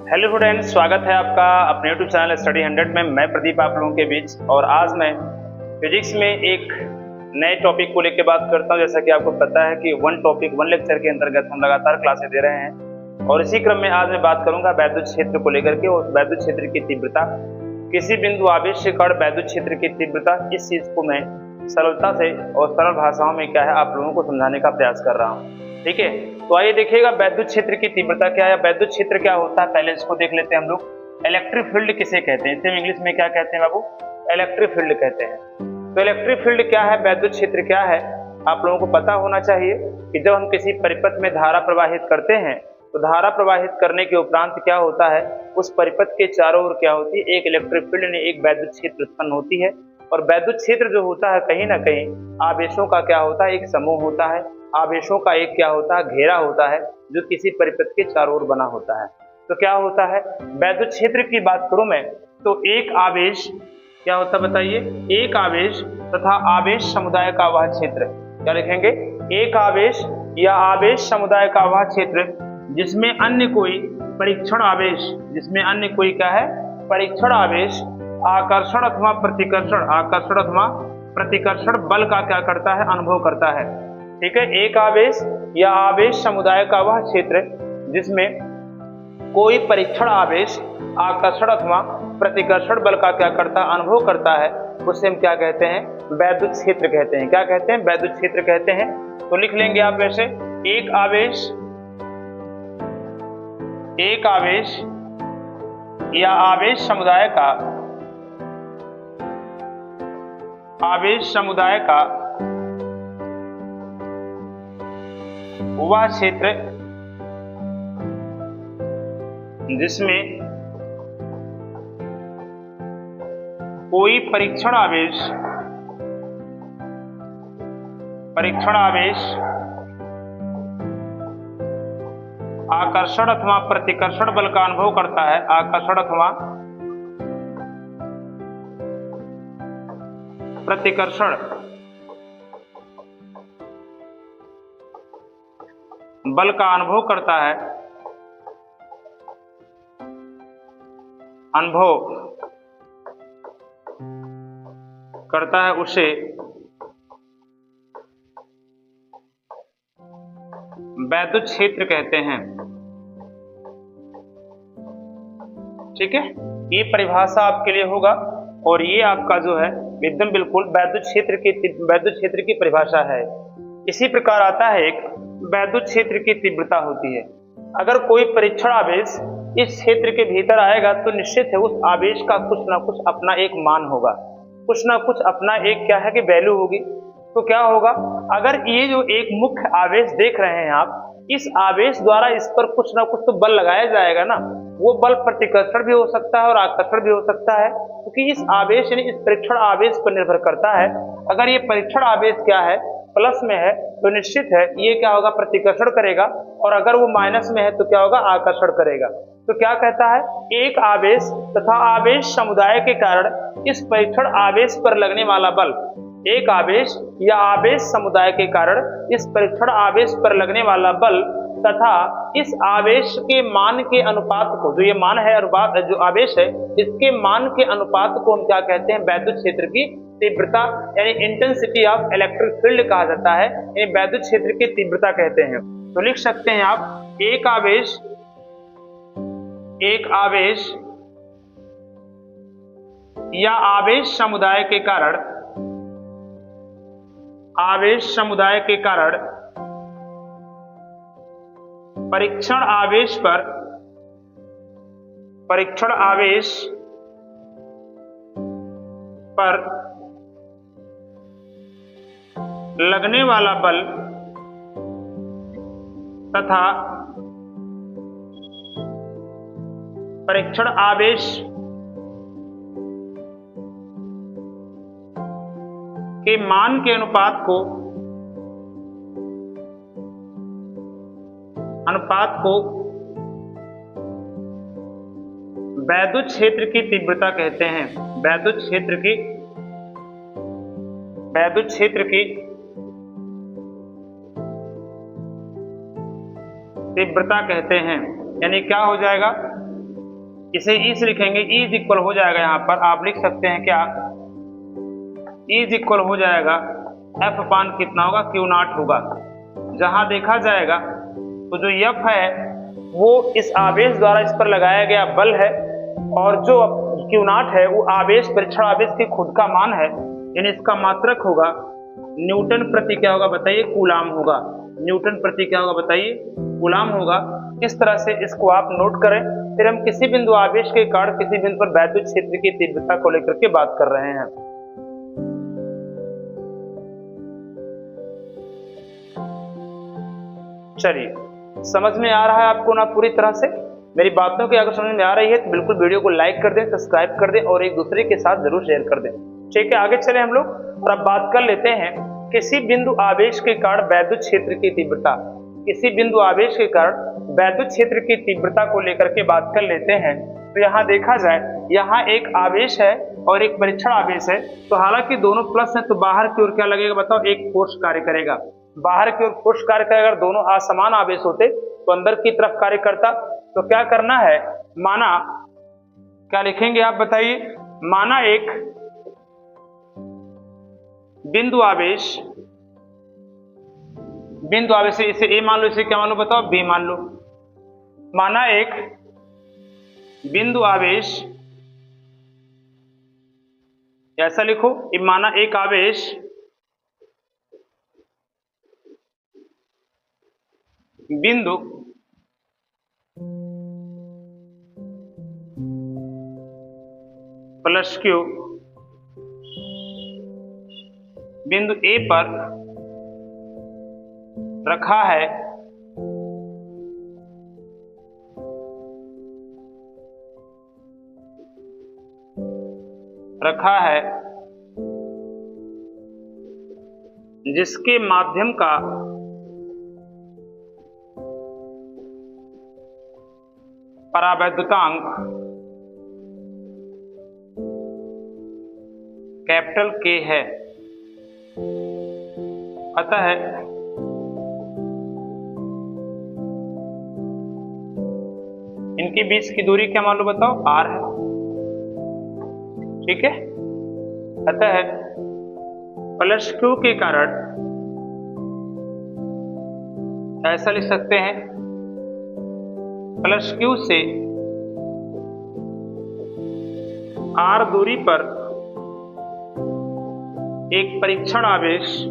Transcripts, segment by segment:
Hello students, स्वागत है आपका अपने YouTube चैनल स्टडी 100 में। मैं प्रदीप आप लोगों के बीच, और आज मैं फिजिक्स में एक नए टॉपिक को लेकर बात करता हूं। जैसा कि आपको पता है कि वन टॉपिक वन लेक्चर के अंतर्गत हम लगातार क्लासेस दे रहे हैं, और इसी क्रम में आज मैं बात करूंगा वैद्युत क्षेत्र को लेकर के। और वैद्युत क्षेत्र की तीव्रता, किसी बिंदु आवेश से कण वैद्युत क्षेत्र की तीव्रता, इस चीज को मैं सरलता से और सरल भाषाओं में क्या है आप लोगों को समझाने का प्रयास कर रहा हूँ। ठीक है, तो आइए देखिएगा वैद्युत क्षेत्र की तीव्रता क्या है, वैद्युत क्षेत्र क्या होता है, पहले इसको देख लेते हैं हम लोग। इलेक्ट्रिक फील्ड किसे कहते हैं, इसे इंग्लिश में क्या कहते हैं बाबू, इलेक्ट्रिक फील्ड कहते हैं। तो इलेक्ट्रिक फील्ड क्या है, वैद्युत क्षेत्र क्या है, आप लोगों को पता होना चाहिए कि जब हम किसी परिपथ में धारा प्रवाहित करते हैं तो धारा प्रवाहित करने के उपरांत क्या होता है, उस परिपथ के चारों ओर क्या होती है, एक इलेक्ट्रिक फील्ड यानी एक वैद्युत क्षेत्र उत्पन्न होती है। और वैद्युत क्षेत्र जो होता है कहीं ना कहीं आवेशों का क्या होता है, एक समूह होता है, आवेशों का एक क्या होता है, घेरा होता है, जो किसी परिपथ के चारों ओर बना होता है। तो क्या होता है, वैद्युत क्षेत्र की बात करूं मैं तो एक आवेश क्या होता है बताइए, एक आवेश तथा आवेश समुदाय का वह क्षेत्र, क्या लिखेंगे, एक आवेश या आवेश समुदाय का वह क्षेत्र जिसमें अन्य कोई परीक्षण आवेश, जिसमें अन्य कोई क्या है, परीक्षण आवेश आकर्षण अथवा प्रतिकर्षण, आकर्षण अथवा प्रतिकर्षण बल का क्या करता है, अनुभव करता है। ठीक है, एक आवेश या आवेश समुदाय का वह क्षेत्र जिसमें कोई परीक्षण आवेश आकर्षण अथवा प्रतिकर्षण बल का क्या करता है, अनुभव करता है, उसे हम क्या कहते हैं, वैद्युत क्षेत्र कहते हैं। क्या कहते हैं, वैद्युत क्षेत्र कहते हैं। तो लिख लेंगे आप वैसे, एक आवेश या आवेश समुदाय का, आवेश समुदाय का वह क्षेत्र जिसमें कोई परीक्षण आवेश आकर्षण अथवा प्रतिकर्षण बल का अनुभव करता है, आकर्षण अथवा प्रतिकर्षण बल का अनुभव करता है, उसे वैद्युत क्षेत्र कहते हैं। ठीक है, ये परिभाषा आपके लिए होगा, और ये आपका जो है एकदम बिल्कुल वैद्युत क्षेत्र की परिभाषा है। इसी प्रकार आता है एक वैद्युत क्षेत्र की तीव्रता होती है। अगर कोई परीक्षण आवेश इस क्षेत्र के भीतर आएगा तो निश्चित है उस आवेश का कुछ ना कुछ अपना एक मान होगा, कुछ ना कुछ अपना एक क्या है कि वैल्यू होगी। तो क्या होगा, अगर ये जो एक मुख्य आवेश देख रहे हैं आप, इस आवेश द्वारा इस पर कुछ ना कुछ तो बल लगाया जाएगा ना, वो बल प्रतिकर्षण भी हो सकता है और आकर्षण भी हो सकता है, क्योंकि इस आवेश यानी इस परीक्षण आवेश पर निर्भर करता है। अगर ये परीक्षण आवेश क्या है, प्लस में है, तो निश्चित है ये क्या होगा, प्रतिकर्षण करेगा, और अगर वो माइनस में है तो क्या होगा, आकर्षण करेगा। तो क्या कहता है, एक आवेश तथा आवेश समुदाय के कारण इस परीक्षण आवेश पर लगने वाला बल, एक आवेश या आवेश समुदाय के कारण इस परीक्षण आवेश पर लगने वाला बल तथा इस आवेश के मान के अनुपात को, जो ये मान है, अनुपात जो आवेश है, इसके मान के अनुपात को हम क्या कहते हैं, वैद्युत क्षेत्र की तीव्रता यानी इंटेंसिटी ऑफ इलेक्ट्रिक फील्ड कहा जाता है, यानी वैद्युत क्षेत्र की तीव्रता कहते हैं। तो लिख सकते हैं आप, एक आवेश या आवेश समुदाय के कारण, परीक्षण आवेश पर लगने वाला बल तथा परीक्षण आवेश के मान के अनुपात को वैद्युत क्षेत्र की तीव्रता कहते हैं। वैद्युत क्षेत्र की तीव्रता कहते हैं। यानी क्या हो जाएगा, इसे ई से लिखेंगे, ई इज इक्वल हो जाएगा, यहाँ पर आप लिख सकते हैं क्या, ई इज इक्वल हो जाएगा एफ अपान कितना होगा, क्यू नॉट होगा। जहां देखा जाएगा तो जो एफ है वो इस आवेश द्वारा इस पर लगाया गया बल है, और जो क्यू नॉट है वो आवेश, परीक्षण आवेश के खुद का मान है, यानी इसका मात्रक होगा न्यूटन प्रति क्या होगा बताइए, कूलाम होगा। न्यूटन प्रति क्या होगा बताइए, कूलाम होगा। इस तरह से इसको आप नोट करें। फिर हम किसी बिंदु आवेश के कारण किसी बिंदु पर वैद्युत क्षेत्र की तीव्रता को लेकर के बात कर रहे हैं। चलिए, समझ में आ रहा है आपको ना पूरी तरह से? मेरी बातों की अगर समझ में आ रही है तो बिल्कुल वीडियो को लाइक कर दें, सब्सक्राइब कर दें और एक दूसरे के साथ जरूर शेयर कर दें। ठीक है, आगे चले हम लोग और अब बात कर लेते हैं किसी बिंदु आवेश के कारण वैद्युत क्षेत्र की तीव्रता। किसी बिंदु आवेश के कारण वैद्युत क्षेत्र की तीव्रता को लेकर के बात कर लेते हैं। तो यहाँ देखा जाए, यहाँ एक आवेश है और एक परीक्षण आवेश है। तो हालांकि दोनों प्लस हैं, तो बाहर की ओर क्या लगेगा बताओ, एक फोर्स कार्य करेगा। बाहर की ओर फोर्स कार्य करेगा। अगर दोनों असमान आवेश होते तो अंदर की तरफ कार्य करता। तो क्या करना है, माना क्या लिखेंगे आप बताइए, माना एक बिंदु आवेश, बिंदु आवेश इसे ए मान लो, इसे क्या मान लो बताओ, बी मान लो। माना एक बिंदु आवेश, ऐसा लिखो, माना एक आवेश बिंदु प्लस क्यू बिंदु ए पर रखा है, जिसके माध्यम का परावैद्युतांक कैपिटल के है। अतः इनके बीच की दूरी क्या मान लो बताओ, आर है। ठीक है, अतः प्लस क्यू के कारण ऐसा लिख सकते हैं, प्लस क्यू से आर दूरी पर एक परीक्षण आवेश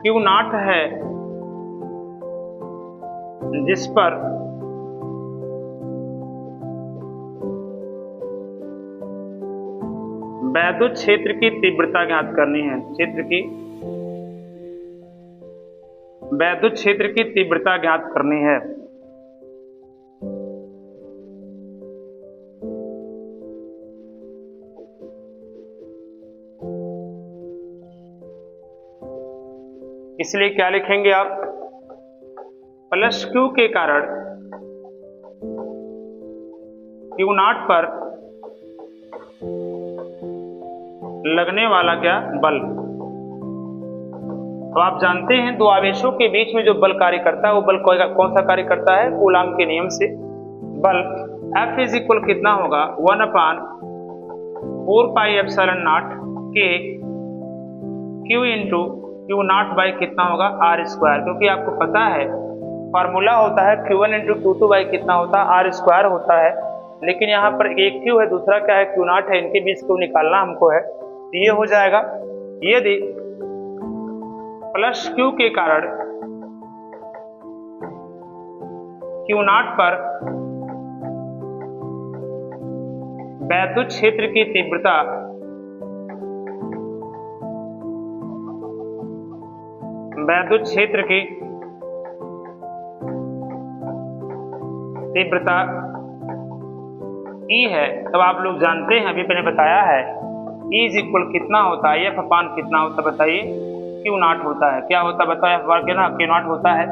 क्यू नॉट है, जिस पर वैद्युत क्षेत्र की तीव्रता ज्ञात करनी है। वैद्युत क्षेत्र की तीव्रता ज्ञात करनी है। इसलिए क्या लिखेंगे आप, प्लस क्यू के कारण क्यू नॉट पर लगने वाला क्या बल। तो आप जानते हैं दो आवेशों के बीच में जो बल कार्य करता है वो बल कौन सा कार्य करता है, कूलाम के नियम से। बल F इज इक्वल कितना होगा, 1/4πε0 के Q into Q not by कितना होगा, आर स्क्वायर। क्योंकि आपको पता है फॉर्मूला होता है Q1 इंटू Q2 बाई कितना होता है, आर स्क्वायर होता है। लेकिन यहाँ पर एक Q है, दूसरा क्या है, Q नॉट है, इनके बीच को निकालना हमको है। तो ये हो जाएगा, यदि प्लस Q के कारण Q नॉट पर वैद्युत क्षेत्र की तीव्रता E है, तब आप लोग जानते हैं, अभी मैंने बताया है E इज इक्वल कितना होता है, F अपान कितना होता है बताइए, क्यू नॉट होता है। क्या होता है बताओ, F बार ना क्यू नॉट होता है।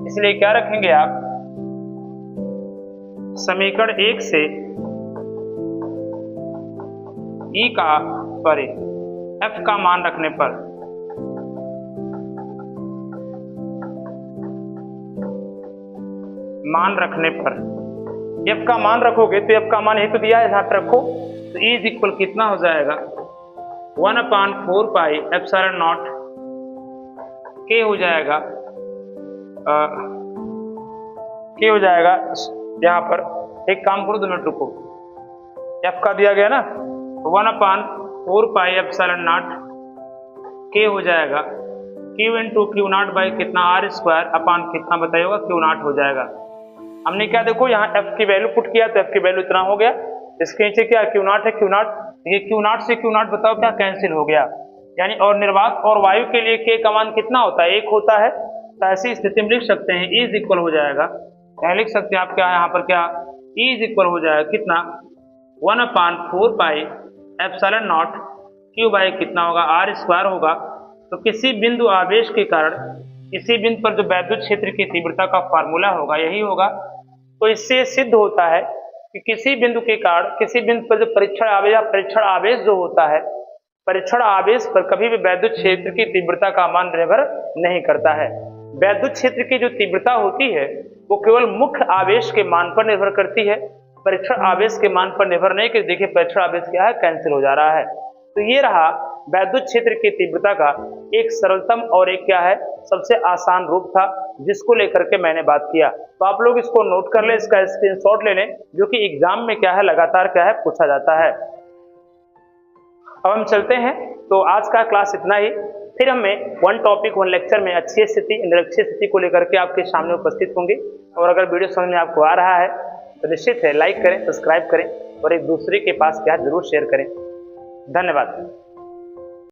इसलिए क्या रखेंगे आप, समीकरण 1 से F का मान रखने पर मान रखने पर, एफ का मान रखोगे तो एफ का मान ही तो दिया है, ध्यान रखो। तो ई इज इक्वल कितना हो जाएगा 1/4 पाई एप्सिलॉन नॉट के हो जाएगा, के हो जाएगा यहाँ पर। एक काम करो, 2 मिनट रुको, एफ का दिया गया ना 1/4 पाई एप्सिलॉन नॉट के हो जाएगा Q into Q not by कितना आर स्क्वायर अपान कितना बताइएगा क्यू नॉट हो जाएगा। हमने क्या देखो यहाँ एफ की वैल्यू पुट किया तो एफ की वैल्यू इतना हो गया, इसके नीचे क्या क्यू नॉट है, क्यू नॉट, ये क्यू नॉट से क्यू नॉट बताओ क्या कैंसिल हो गया, यानी और निर्वात और वायु के लिए के का मान कितना होता है, 1 होता है। तो ऐसी स्थिति में लिख सकते हैं ई इज इक्वल हो जाएगा, यहाँ लिख सकते हैं आप क्या यहाँ पर क्या ई इज इक्वल हो जाएगा कितना 1/4 pi epsilon not Q by कितना होगा आर स्क्वायर होगा। तो किसी बिंदु आवेश के कारण किसी बिंदु पर जो वैद्युत क्षेत्र की तीव्रता का फार्मूला होगा यही होगा। तो इससे सिद्ध होता है कि किसी बिंदु के कारण किसी बिंदु पर जो परीक्षण आवेश या परीक्षण आवेश जो होता है, परीक्षण आवेश पर कभी भी वैद्युत क्षेत्र की तीव्रता का मान निर्भर नहीं करता है। वैद्युत क्षेत्र की जो तीव्रता होती है वो केवल मुख्य आवेश के मान पर निर्भर करती है, परीक्षण आवेश के मान पर निर्भर नहीं। कि देखिए परीक्षण आवेश क्या है, कैंसिल हो जा रहा है। तो ये रहा वैद्युत क्षेत्र की तीव्रता का एक सरलतम और एक क्या है सबसे आसान रूप था, जिसको लेकर के मैंने बात किया। तो आप लोग इसको नोट कर लें, इसका स्क्रीनशॉट ले लें, जो कि एग्जाम में क्या है लगातार क्या है पूछा जाता है। अब हम चलते हैं, तो आज का क्लास इतना ही। फिर हमें 1 टॉपिक 1 लेक्चर में अच्छी स्थिति निरक्षीय स्थिति को लेकर के आपके सामने उपस्थित होंगे। और अगर वीडियो समझ में आपको आ रहा है तो निश्चित है लाइक करें, सब्सक्राइब करें और एक दूसरे के पास क्या जरूर शेयर करें। धन्यवाद।